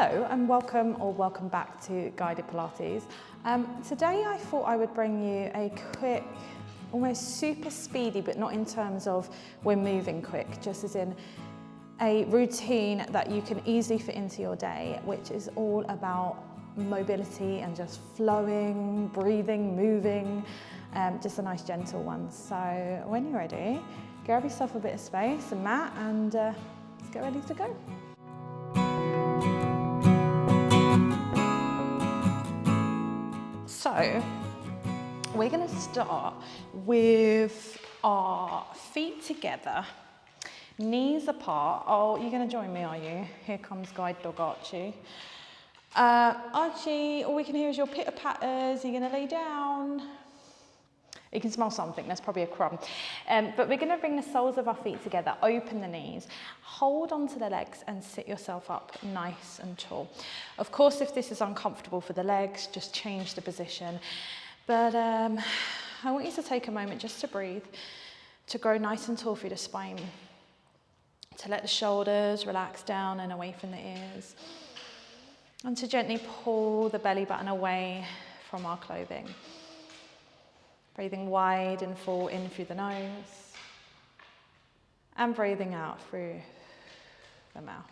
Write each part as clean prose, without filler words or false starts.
Hello and welcome back to Guided Pilates. Today I thought I would bring you a quick, almost super speedy, but not in terms of we're moving quick, just as in a routine that you can easily fit into your day, which is all about mobility and just flowing, breathing, moving, just a nice gentle one. So when you're ready, grab yourself a bit of space, a mat, and let's get ready to go. So we're going to start with our feet together, knees apart. Oh, you're going to join me, are you? Here comes guide dog Archie. Archie, all we can hear is your pitter patters. You're going to lay down. You can smell something, there's probably a crumb. But we're going to bring the soles of our feet together, open the knees, hold onto the legs and sit yourself up nice and tall. Of course, if this is uncomfortable for the legs, just change the position. But I want you to take a moment just to breathe, to grow nice and tall through the spine, to let the shoulders relax down and away from the ears, and to gently pull the belly button away from our clothing. Breathing wide and full in through the nose and breathing out through the mouth.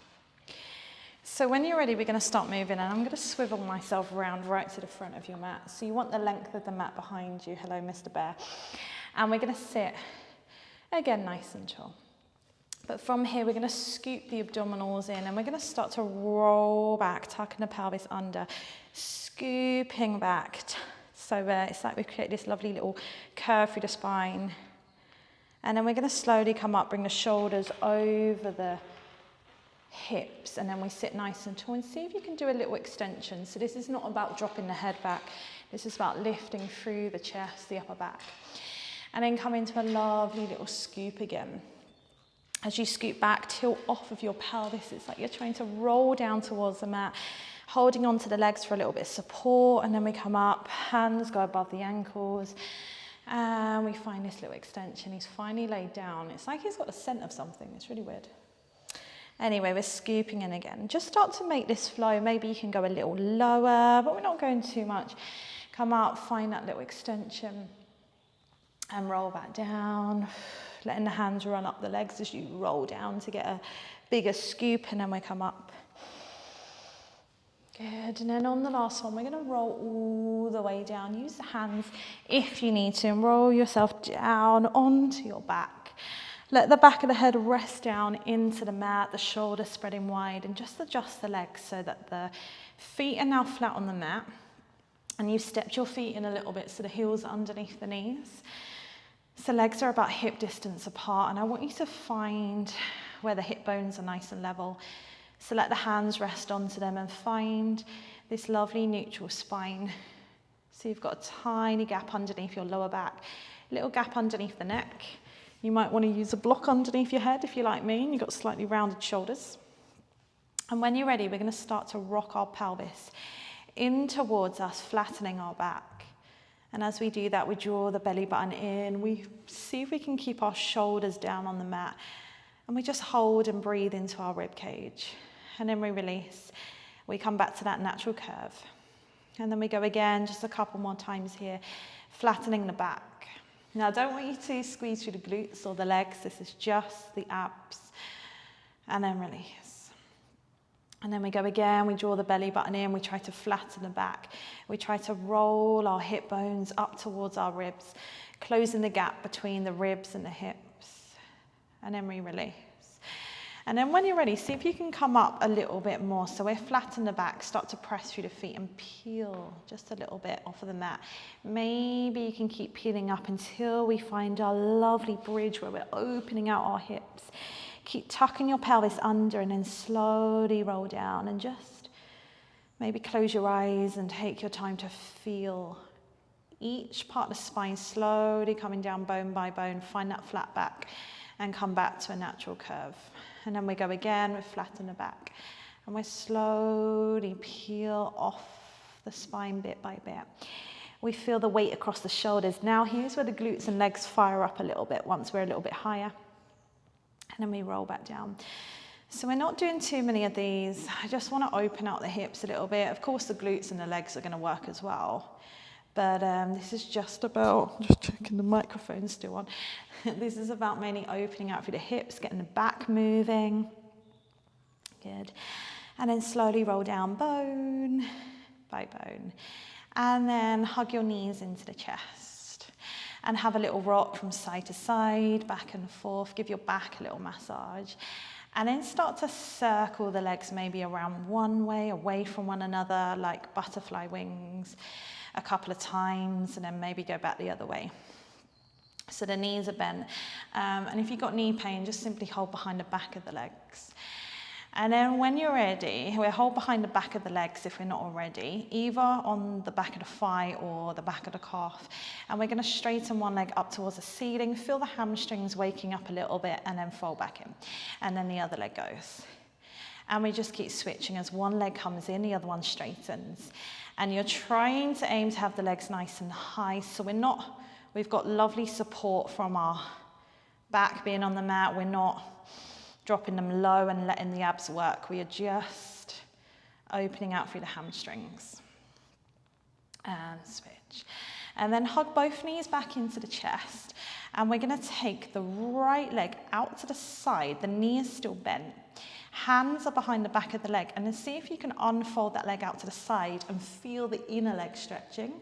So when you're ready, we're going to start moving, and I'm going to swivel myself around right to the front of your mat. So you want the length of the mat behind you. Hello, Mr. Bear. And we're going to sit again nice and tall. But from here, we're going to scoop the abdominals in, and we're going to start to roll back, tucking the pelvis under, scooping back. So it's like we've created this lovely little curve through the spine. And then we're going to slowly come up, bring the shoulders over the hips, and then we sit nice and tall, and see if you can do a little extension. So this is not about dropping the head back. This is about lifting through the chest, the upper back. And then come into a lovely little scoop again. As you scoop back, tilt off of your pelvis. It's like you're trying to roll down towards the mat, holding onto the legs for a little bit of support, and then we come up, hands go above the ankles, and we find this little extension. He's finally laid down. It's like he's got the scent of something. It's really weird. Anyway, we're scooping in again. Just start to make this flow. Maybe you can go a little lower, but we're not going too much. Come up, find that little extension, and roll back down, letting the hands run up the legs as you roll down to get a bigger scoop, and then we come up. Good, and then on the last one, we're going to roll all the way down. Use the hands if you need to, and roll yourself down onto your back. Let the back of the head rest down into the mat, the shoulders spreading wide, and just adjust the legs so that the feet are now flat on the mat, and you've stepped your feet in a little bit so the heels are underneath the knees. So legs are about hip distance apart, and I want you to find where the hip bones are nice and level. So let the hands rest onto them and find this lovely neutral spine. So you've got a tiny gap underneath your lower back, little gap underneath the neck. You might want to use a block underneath your head if you're like me and you've got slightly rounded shoulders. And when you're ready, we're going to start to rock our pelvis in towards us, flattening our back. And as we do that, we draw the belly button in. We see if we can keep our shoulders down on the mat. And we just hold and breathe into our rib cage. And then we release. We come back to that natural curve. And then we go again, just a couple more times here, flattening the back. Now, I don't want you to squeeze through the glutes or the legs. This is just the abs. And then release. And then we go again, we draw the belly button in, we try to flatten the back. We try to roll our hip bones up towards our ribs, closing the gap between the ribs and the hips. And then we release. And then when you're ready, see if you can come up a little bit more. So we're flat in the back, start to press through the feet and peel just a little bit off of the mat. Maybe you can keep peeling up until we find our lovely bridge where we're opening out our hips. Keep tucking your pelvis under and then slowly roll down, and just maybe close your eyes and take your time to feel each part of the spine slowly coming down bone by bone. Find that flat back and come back to a natural curve. And then we go again, we flatten the back. And we slowly peel off the spine bit by bit. We feel the weight across the shoulders. Now here's where the glutes and legs fire up a little bit once we're a little bit higher. And then we roll back down. So we're not doing too many of these. I just want to open out the hips a little bit. Of course, the glutes and the legs are going to work as well. But this is just about, just checking the microphone's still on. This is about mainly opening out through the hips, getting the back moving. Good. And then slowly roll down bone by bone. And then hug your knees into the chest. And have a little rock from side to side, back and forth. Give your back a little massage. And then start to circle the legs maybe around one way, away from one another, like butterfly wings, a couple of times, and then maybe go back the other way. So the knees are bent. And if you've got knee pain, just simply hold behind the back of the legs. And then when you're ready, we'll hold behind the back of the legs if we're not already, either on the back of the thigh or the back of the calf. And we're going to straighten one leg up towards the ceiling, feel the hamstrings waking up a little bit, and then fold back in. And then the other leg goes. And we just keep switching as one leg comes in, the other one straightens. And you're trying to aim to have the legs nice and high, so we've got lovely support from our back being on the mat. We're not dropping them low and letting the abs work. We are just opening out through the hamstrings. And switch. And then hug both knees back into the chest. And we're going to take the right leg out to the side. The knee is still bent. Hands are behind the back of the leg. And then see if you can unfold that leg out to the side and feel the inner leg stretching.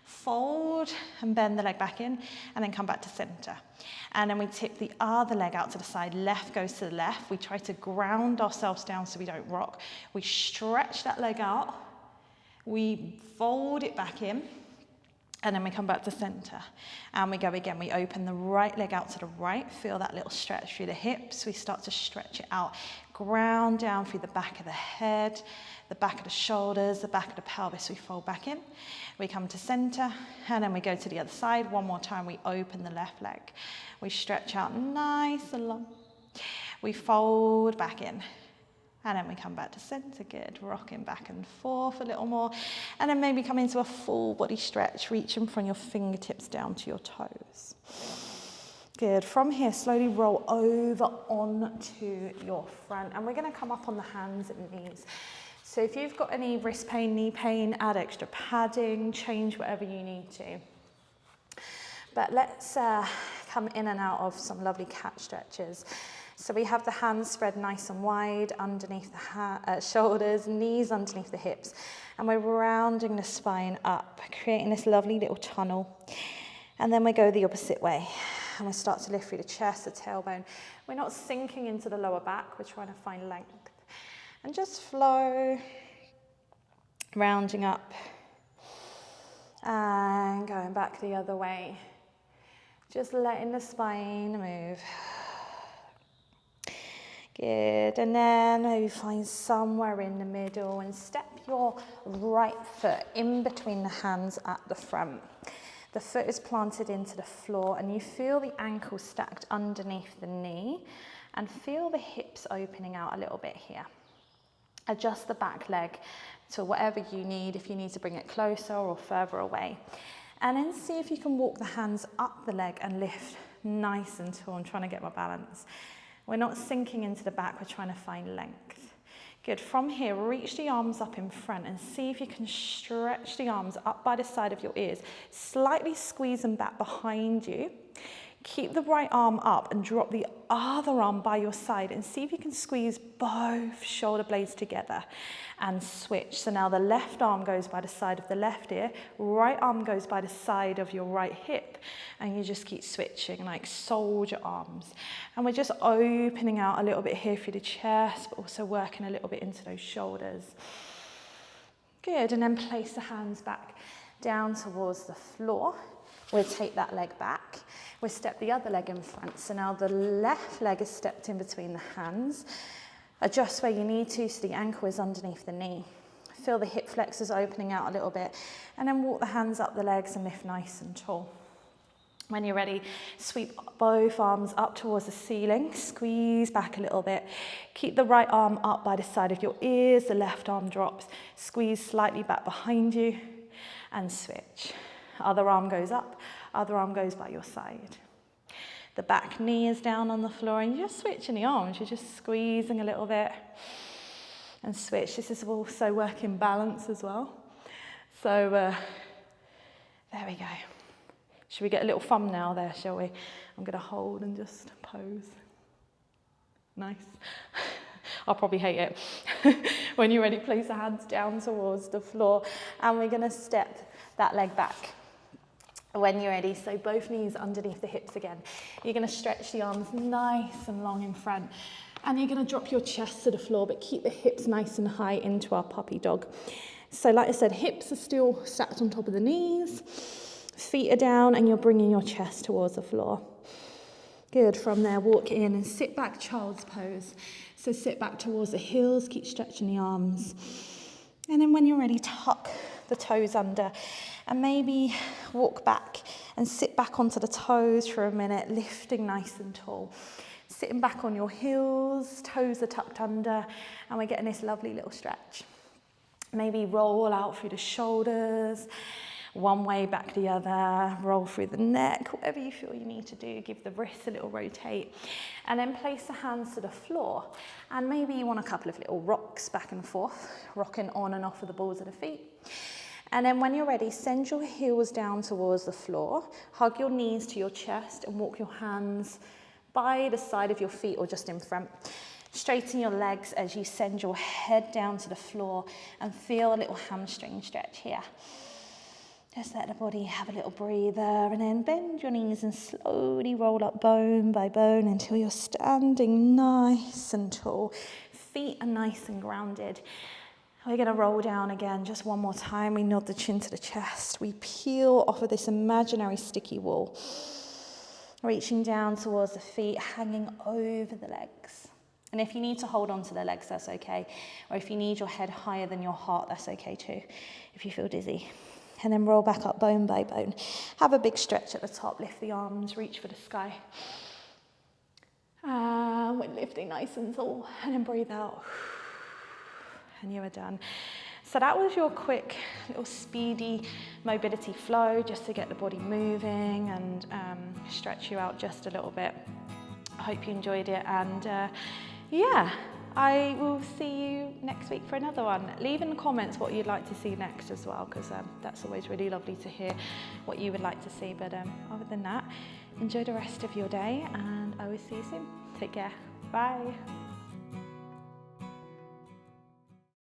Fold and bend the leg back in, and then come back to center. And then we tip the other leg out to the side. Left goes to the left. We try to ground ourselves down so we don't rock. We stretch that leg out. We fold it back in, and then we come back to center. And we go again. We open the right leg out to the right. Feel that little stretch through the hips. We start to stretch it out. Ground down through the back of the head, the back of the shoulders, the back of the pelvis. We fold back in. We come to center, and then we go to the other side. One more time, we open the left leg. We stretch out nice and long. We fold back in, and then we come back to center. Good, rocking back and forth a little more. And then maybe come into a full body stretch, reaching from your fingertips down to your toes. Good, from here, slowly roll over onto your front. And we're gonna come up on the hands and knees. So if you've got any wrist pain, knee pain, add extra padding, change whatever you need to. But let's come in and out of some lovely cat stretches. So we have the hands spread nice and wide underneath the shoulders, knees underneath the hips. And we're rounding the spine up, creating this lovely little tunnel. And then we go the opposite way. And we start to lift through the chest, the tailbone. We're not sinking into the lower back, we're trying to find length. And just flow, rounding up, and going back the other way. Just letting the spine move. Good, and then maybe find somewhere in the middle and step your right foot in between the hands at the front. The foot is planted into the floor, and you feel the ankle stacked underneath the knee, and feel the hips opening out a little bit here. Adjust the back leg to whatever you need, if you need to bring it closer or further away. And then see if you can walk the hands up the leg and lift nice and tall. I'm trying to get my balance. We're not sinking into the back, we're trying to find length. Good, from here, reach the arms up in front and see if you can stretch the arms up by the side of your ears. Slightly squeeze them back behind you. Keep the right arm up and drop the other arm by your side and see if you can squeeze both shoulder blades together and switch. So now the left arm goes by the side of the left ear, right arm goes by the side of your right hip, and you just keep switching like soldier arms. And we're just opening out a little bit here through the chest, but also working a little bit into those shoulders. Good, and then place the hands back down towards the floor. We'll take that leg back. We'll step the other leg in front. So now the left leg is stepped in between the hands. Adjust where you need to so the ankle is underneath the knee. Feel the hip flexors opening out a little bit. And then walk the hands up the legs and lift nice and tall. When you're ready, sweep both arms up towards the ceiling. Squeeze back a little bit. Keep the right arm up by the side of your ears. The left arm drops. Squeeze slightly back behind you and switch. Other arm goes up, other arm goes by your side. The back knee is down on the floor, and you're just switching the arms. You're just squeezing a little bit and switch. This is also working balance as well. So there we go. Should we get a little thumbnail there, shall we? I'm going to hold and just pose. Nice. I'll probably hate it. When you're ready, place the hands down towards the floor, and we're going to step that leg back. When you're ready, so both knees underneath the hips again. You're going to stretch the arms nice and long in front, and you're going to drop your chest to the floor, but keep the hips nice and high into our puppy dog. So like I said, hips are still stacked on top of the knees, feet are down, and you're bringing your chest towards the floor. Good. From there, walk in and sit back, child's pose. So sit back towards the heels, keep stretching the arms. And then when you're ready, tuck the toes under and maybe walk back and sit back onto the toes for a minute, lifting nice and tall. Sitting back on your heels, toes are tucked under, and we're getting this lovely little stretch. Maybe roll out through the shoulders, one way, back the other, roll through the neck, whatever you feel you need to do. Give the wrists a little rotate, and then place the hands to the floor, and maybe you want a couple of little rocks back and forth, rocking on and off of the balls of the feet. And then when you're ready, send your heels down towards the floor, hug your knees to your chest, and walk your hands by the side of your feet or just in front. Straighten your legs as you send your head down to the floor, and feel a little hamstring stretch here. Just let the body have a little breather, and then bend your knees and slowly roll up bone by bone until you're standing nice and tall. Feet are nice and grounded. We're going to roll down again just one more time. We nod the chin to the chest. We peel off of this imaginary sticky wall, reaching down towards the feet, hanging over the legs. And if you need to hold on to the legs, that's okay. Or if you need your head higher than your heart, that's okay too, if you feel dizzy. And then roll back up bone by bone. Have a big stretch at the top. Lift the arms, reach for the sky. And we're lifting nice and tall. And then breathe out. And you are done. So that was your quick little speedy mobility flow, just to get the body moving and stretch you out just a little bit. I hope you enjoyed it. And yeah. I will see you next week for another one. Leave in the comments what you'd like to see next as well, because that's always really lovely to hear what you would like to see. But other than that, enjoy the rest of your day, and I will see you soon. Take care. Bye.